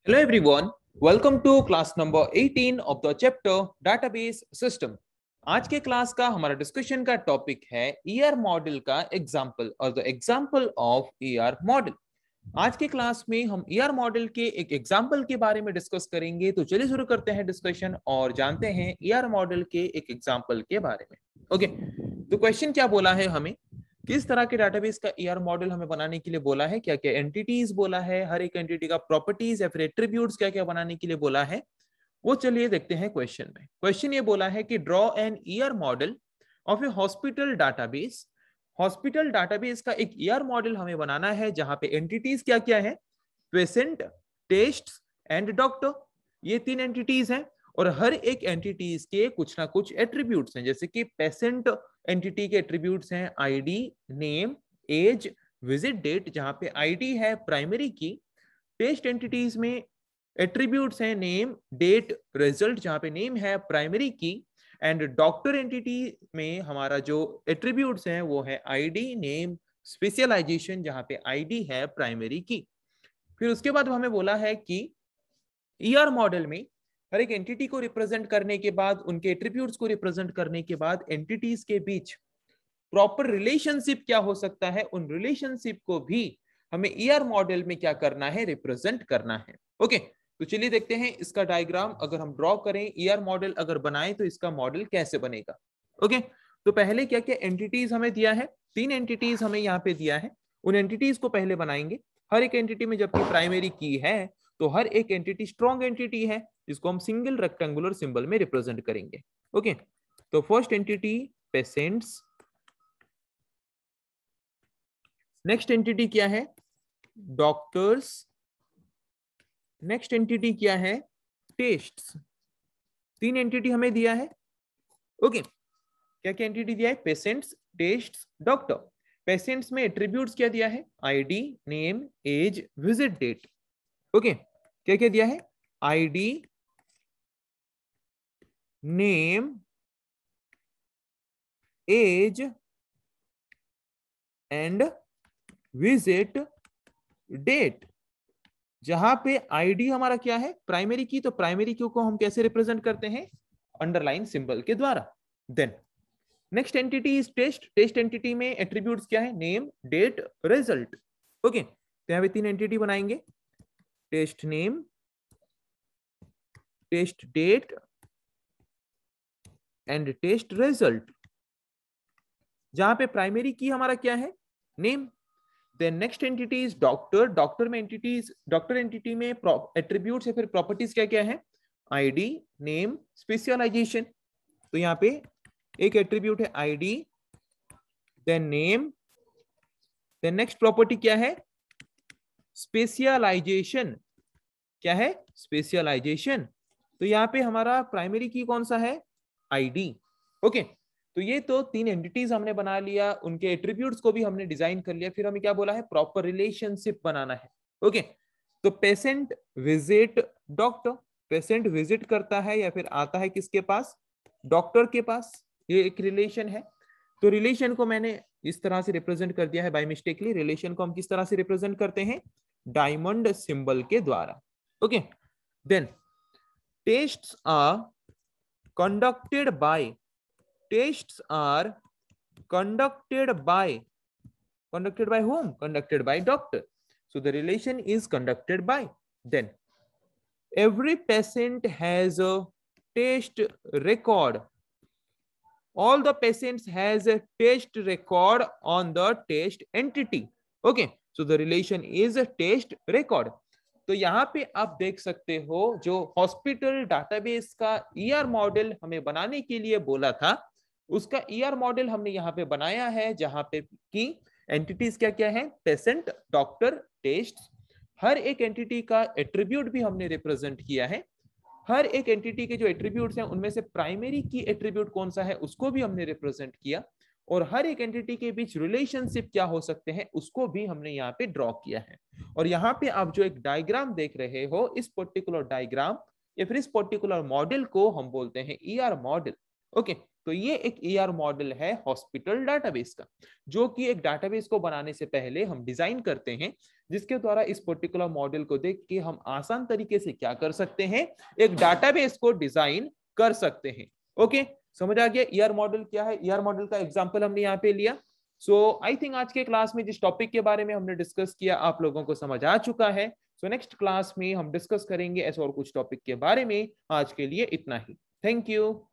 Hello everyone, welcome to class number 18 of the chapter database system. आज के class का हमारा डिस्कशन का टॉपिक है ER मॉडल का एग्जांपल और the example of ER model. आज के क्लास में हम ER मॉडल के एक एग्जांपल के बारे में डिस्कस करेंगे। तो चलिए शुरू करते हैं डिस्कशन और जानते हैं ER मॉडल के एक एग्जांपल के बारे में। ओके, तो क्वेश्चन क्या बोला है हमें, किस तरह के डाटाबेस का ER मॉडल हमें बनाने के लिए बोला है, क्या क्या एंटिटीज बोला है, हर एक एंटिटी का प्रॉपर्टीज या फिर एट्रीब्यूट्स क्या क्या बनाने के लिए बोला है, वो चलिए देखते हैं क्वेश्चन में। क्वेश्चन ये बोला है कि draw an ER model of A hospital database. Hospital database का एक ER मॉडल हमें बनाना है जहां पे एंटिटीज क्या क्या है, पेशेंट, टेस्ट एंड डॉक्टर, ये तीन एंटिटीज हैं और हर एक एंटिटीज के कुछ ना कुछ एट्रीब्यूट्स हैं। जैसे कि पेशेंट एंटिटी के एट्रीब्यूट्स हैं ID, name, age, visit date, जहां पे आईडी है प्राइमरी की। टेस्ट एंटिटीज में एट्रीब्यूट्स हैं नेम, डेट, रिजल्ट, जहां पे नेम है प्राइमरी की। एंड डॉक्टर एंटिटी में हमारा जो एट्रीब्यूट्स हैं वो है आईडी, नेम, स्पेशलाइजेशन, जहां पे आईडी है प्राइमरी की। फिर उसके बाद हमें बोला है कि ER मॉडल में हर एक एंटिटी को रिप्रेजेंट करने के बाद, उनके एट्रीब्यूट्स को रिप्रेजेंट करने के बाद एंटिटीज के बीच प्रॉपर रिलेशनशिप क्या हो सकता है, उन रिलेशनशिप को भी हमें ER मॉडल में क्या करना है, रिप्रेजेंट करना है। ओके, तो चलिए देखते हैं इसका डायग्राम अगर हम ड्रॉ करें, ER मॉडल अगर बनाए तो इसका मॉडल कैसे बनेगा। ओके, तो पहले क्या क्या एंटिटीज हमें दिया है, तीन एंटिटीज हमें यहाँ पे दिया है, उन एंटिटीज को पहले बनाएंगे। हर एक एंटिटी में जबकि प्राइमरी की है तो हर एक एंटिटी स्ट्रॉन्ग एंटिटी है जिसको हम सिंगल रेक्टेंगुलर सिंबल में रिप्रेजेंट करेंगे। ओके, तो first entity patients, next entity क्या है, डॉक्टर्स, नेक्स्ट एंटिटी क्या है, टेस्ट्स। तीन एंटिटी हमें दिया है। ओके, क्या क्या एंटिटी दिया है, पेशेंट्स, टेस्ट्स, डॉक्टर। पेशेंट्स में एट्रीब्यूट्स क्या दिया है, ID, name, age, visit date. Okay, क्या क्या दिया है, ID, name, age and visit date. जहां पे आईडी हमारा क्या है, प्राइमरी की, तो प्राइमरी की को हम कैसे रिप्रेजेंट करते हैं, अंडरलाइन सिंबल के द्वारा। Then next entity is test. Test entity में एट्रीब्यूट्स क्या है, नेम, डेट, रिजल्ट। ओके, तो यहाँ पे तीन एंटिटी बनाएंगे, test name, test date and test result, जहां पे प्राइमरी की हमारा क्या है, name. Then next entity is doctor. Doctor में एंटिटीज, डॉक्टर एंटिटी में एट्रीब्यूट्स या फिर प्रॉपर्टीज क्या क्या है, आईडी, नेम, स्पेशलाइजेशन। तो यहाँ पे एक एट्रीब्यूट है ID, then name, then next property क्या है, स्पेशलाइजेशन। क्या है, स्पेशलाइजेशन। तो यहाँ पे हमारा प्राइमरी की कौन सा है, आईडी। ओके, तो ये तो तीन एंटिटीज हमने बना लिया, उनके एट्रीब्यूट्स को भी हमने डिजाइन कर लिया। फिर हमें क्या बोला है, प्रॉपर रिलेशनशिप बनाना है। ओके, तो patient visit doctor, patient visit करता है या फिर आता है किसके पास, डॉक्टर के पास, ये एक रिलेशन है। तो रिलेशन को मैंने इस तरह से रिप्रेजेंट कर दिया है बाय मिस्टेकली। रिलेशन को हम किस तरह से रिप्रेजेंट करते हैं, डायमंड सिंबल के द्वारा। Okay, then tests are conducted by, tests are conducted by whom, conducted by doctor, so the relation is conducted by. Then every patient has a test record, all the patients has a test record on the test entity. Okay, so the relation is a test record. तो यहाँ पे आप देख सकते हो जो hospital database का ER model हमें बनाने के लिए बोला था, उसका ER मॉडल हमने यहाँ पे बनाया है, जहां पे की एंटिटीज क्या क्या है, पेशेंट, डॉक्टर, टेस्ट। हर एक एंटिटी का एट्रीब्यूट भी हमने रिप्रेजेंट किया है। हर एक एंटिटी के जो एट्रीब्यूट्स हैं उनमें से प्राइमरी की एट्रीब्यूट कौन सा है उसको भी हमने रिप्रेजेंट किया, और हर एक एंटिटी के बीच रिलेशनशिप क्या हो सकते हैं उसको भी हमने यहाँ पे ड्रॉ किया है। और यहाँ पे आप जो एक डायग्राम देख रहे हो, इस पर्टिकुलर डायग्राम या फिर इस पर्टिकुलर मॉडल को हम बोलते हैं ER मॉडल। ओके, तो ये एक ईआर मॉडल है हॉस्पिटल डाटाबेस का, जो कि एक डाटाबेस को बनाने से पहले हम डिजाइन करते हैं, जिसके द्वारा इस पर्टिकुलर मॉडल को देख के हम आसान तरीके से क्या कर सकते हैं, एक डाटाबेस को डिजाइन कर सकते हैं। ओके, समझ आ गया ईआर मॉडल क्या है? ईआर मॉडल का एग्जांपल हमने यहाँ पे लिया। सो आई थिंक आज के क्लास में जिस टॉपिक के बारे में हमने डिस्कस किया आप लोगों को समझ आ चुका है। सो नेक्स्ट क्लास में हम डिस्कस करेंगे ऐसे और कुछ टॉपिक के बारे में। आज के लिए इतना ही। Thank you.